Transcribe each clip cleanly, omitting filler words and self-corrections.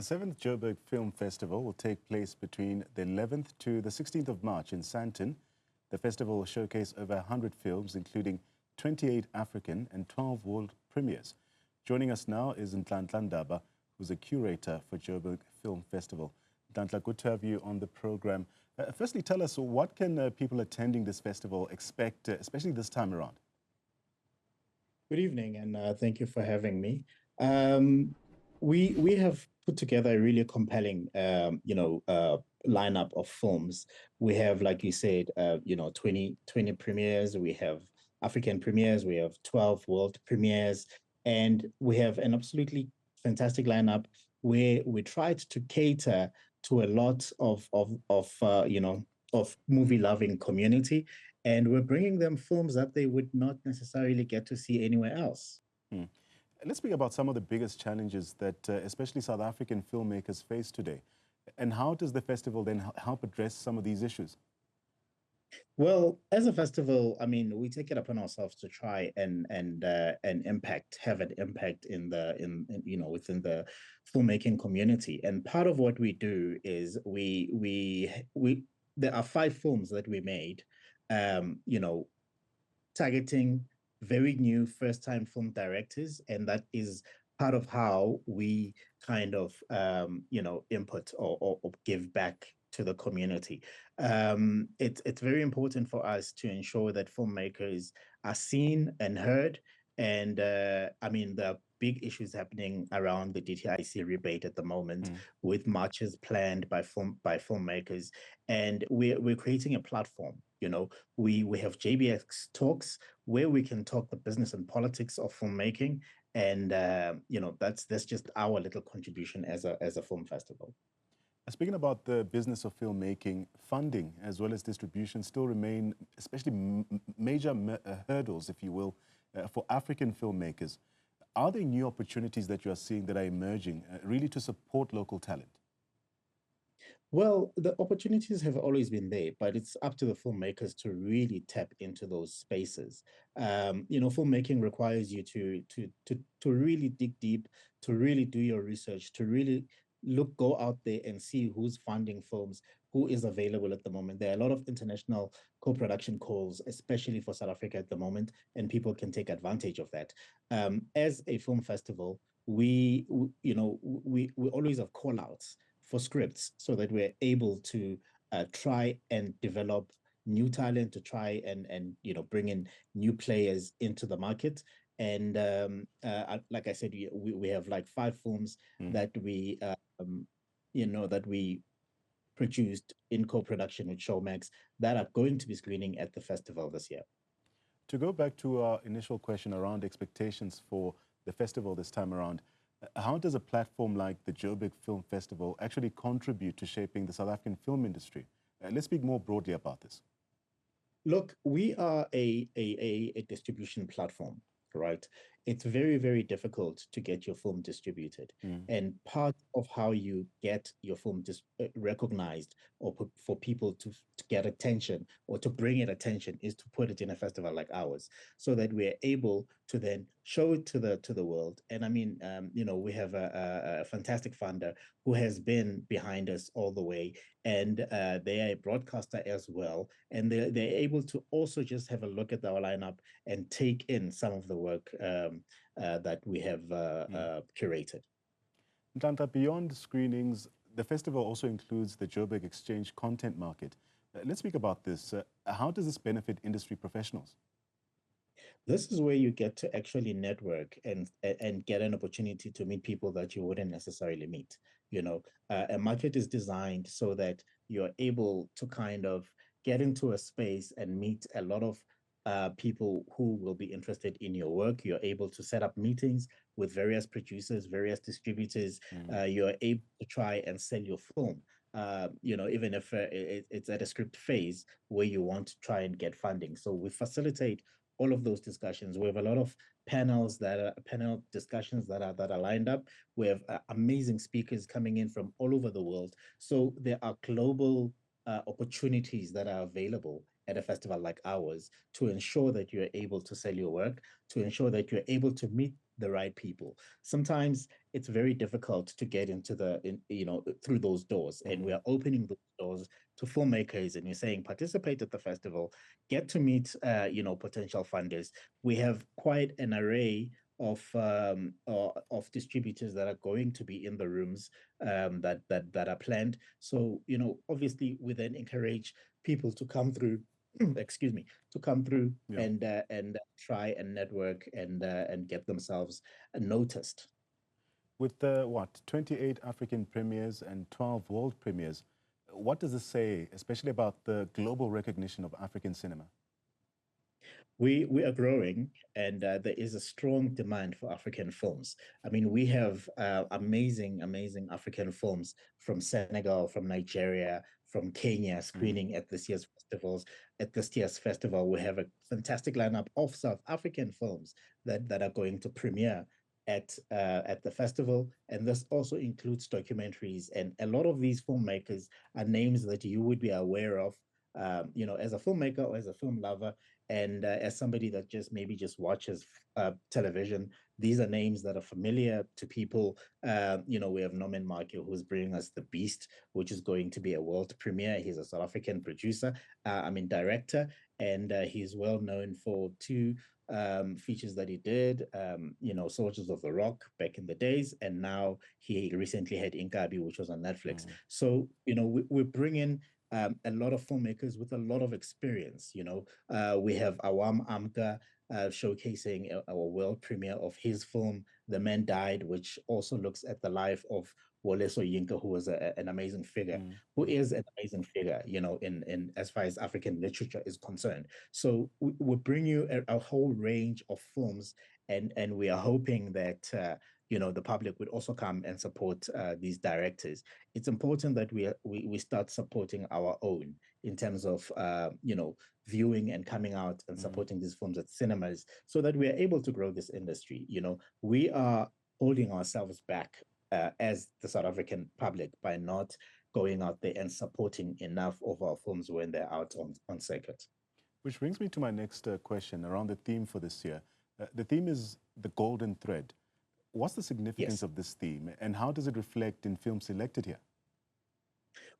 The 7th Joburg Film Festival will take place between the 11th to the 16th of March in Sandton. The festival will showcase over 100 films, including 28 African and 12 world premieres. Joining us now is Nhlanhla Ndaba, who's a curator for Joburg Film Festival. Nhlanhla, good to have you on the program. Firstly, tell us, what can people attending this festival expect, especially this time around? Good evening, and thank you for having me. We have put together a really compelling, lineup of films. We have, like you said, 20 premieres. We have African premieres. We have 12 world premieres, and we have an absolutely fantastic lineup where we tried to cater to a lot of movie-loving community, and we're bringing them films that they would not necessarily get to see anywhere else. Let's speak about some of the biggest challenges that especially South African filmmakers face today. And how does the festival then help address some of these issues? Well, as a festival, I mean, we take it upon ourselves to try and have an impact within the filmmaking community. And part of what we do is there are 5 films that we made, targeting very new first-time film directors, and that is part of how we kind of input or give back to the community. It's very important for us to ensure that filmmakers are seen and heard. And I mean, the big issues happening around the DTIC rebate at the moment, with marches planned by filmmakers, and we're creating a platform. We have JBX Talks, where we can talk the business and politics of filmmaking, and that's just our little contribution as a film festival. Speaking about the business of filmmaking, funding as well as distribution still remain especially major hurdles, if you will, for African filmmakers. Are there new opportunities that you are seeing that are emerging really to support local talent? Well, the opportunities have always been there, but it's up to the filmmakers to really tap into those spaces. Filmmaking requires you to really dig deep, to really do your research, to really go out there and see who's funding films, who is available at the moment. There are a lot of international co-production calls, especially for South Africa at the moment, and people can take advantage of that. As a film festival, we always have call-outs for scripts, so that we're able to try and develop new talent, to try and bring in new players into the market. And like I said, we have like 5 films that we produced in co-production with Showmax that are going to be screening at the festival this year. To go back to our initial question around expectations for the festival this time around, how does a platform like the Joburg Film Festival actually contribute to shaping the South African film industry? Let's speak more broadly about this. Look, we are a distribution platform, right? It's very, very difficult to get your film distributed. And part of how you get your film recognized, or for people to get attention or to bring it attention, is to put it in a festival like ours, so that we're able to then show it to the world. And I mean, we have a fantastic funder who has been behind us all the way, and they are a broadcaster as well. And they're able to also just have a look at our lineup and take in some of the work that we have curated. Nhlanhla, beyond screenings, the festival also includes the Joburg Exchange content market. Let's speak about this. How does this benefit industry professionals? This is where you get to actually network and get an opportunity to meet people that you wouldn't necessarily meet. A market is designed so that you're able to kind of get into a space and meet a lot of people who will be interested in your work. You're able to set up meetings with various producers, various distributors. You're able to try and sell your film. Even if it's at a script phase where you want to try and get funding. So we facilitate all of those discussions. We have a lot of panel discussions that are lined up. We have amazing speakers coming in from all over the world. So there are global opportunities that are available at a festival like ours, to ensure that you're able to sell your work, to ensure that you're able to meet the right people. Sometimes it's very difficult to get into through those doors, and we are opening those doors to filmmakers, and you're saying participate at the festival, get to meet potential funders. We have quite an array of distributors that are going to be in the rooms that are planned. So obviously we then encourage people to come through. Excuse me, to come through and try and network and get themselves noticed. With the 28 African premieres and 12 world premieres, what does this say, especially about the global recognition of African cinema? We are growing, and there is a strong demand for African films. I mean, we have amazing African films from Senegal, from Nigeria, from Kenya screening at this year's festivals. At this year's festival, we have a fantastic lineup of South African films that are going to premiere at the festival, and this also includes documentaries. And a lot of these filmmakers are names that you would be aware of, as a filmmaker or as a film lover. And as somebody that just watches television, these are names that are familiar to people. We have Norman Markey, who's bringing us The Beast, which is going to be a world premiere. He's a South African producer, director, and he's well known for two features that he did, Soldiers of the Rock back in the days, and now he recently had Inkabi, which was on Netflix. So, we're bringing a lot of filmmakers with a lot of experience. We have Awam Amka showcasing our world premiere of his film, The Man Died, which also looks at the life of Wole Soyinka, who was an amazing figure, who is an amazing figure, in as far as African literature is concerned. So we bring you a whole range of films, and we are hoping that the public would also come and support these directors. It's important that we start supporting our own in terms of viewing and coming out and supporting these films at cinemas, so that we are able to grow this industry. We are holding ourselves back as the South African public by not going out there and supporting enough of our films when they're out on circuit. Which brings me to my next question around the theme for this year. The theme is the golden thread. What's the significance of this theme, and how does it reflect in films selected here?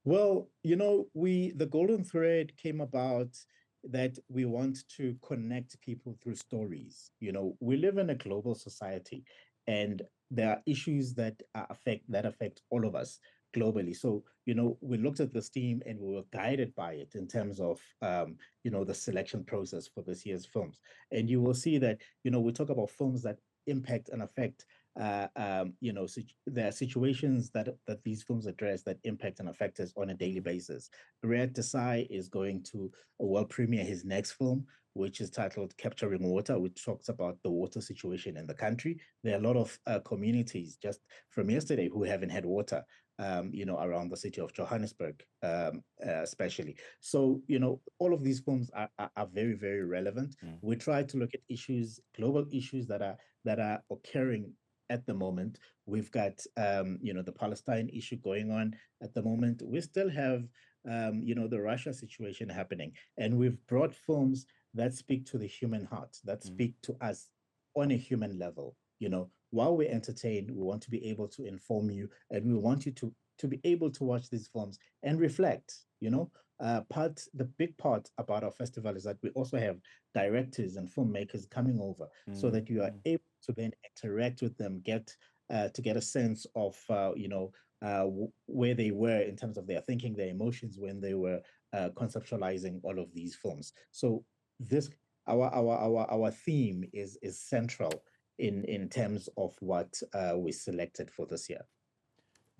Well, the golden thread came about that we want to connect people through stories. We live in a global society, and there are issues that affect all of us globally. So, we looked at this theme and we were guided by it in terms of, the selection process for this year's films. And you will see that, we talk about films that impact and affect there are situations that these films address that impact and affect us on a daily basis. Riyad Desai is going to world premiere his next film, which is titled Capturing Water, which talks about the water situation in the country. There are a lot of communities just from yesterday who haven't had water, around the city of Johannesburg, especially. So, all of these films are very, very relevant. We try to look at global issues that are occurring at the moment. We've got, the Palestine issue going on at the moment. We still have, the Russia situation happening. And we've brought films that speak to the human heart, that speak to us on a human level. While we entertain, we want to be able to inform you, and we want you to be able to watch these films and reflect. The big part about our festival is that we also have directors and filmmakers coming over, so that you are able to then interact with them, get a sense of where they were in terms of their thinking, their emotions when they were conceptualizing all of these films. So this our theme is central in terms of what we selected for this year.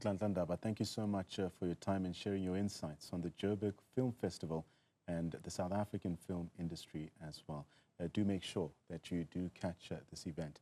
Nhlanhla Ndaba, thank you so much for your time and sharing your insights on the Joburg Film Festival and the South African film industry as well. Do make sure that you do catch this event.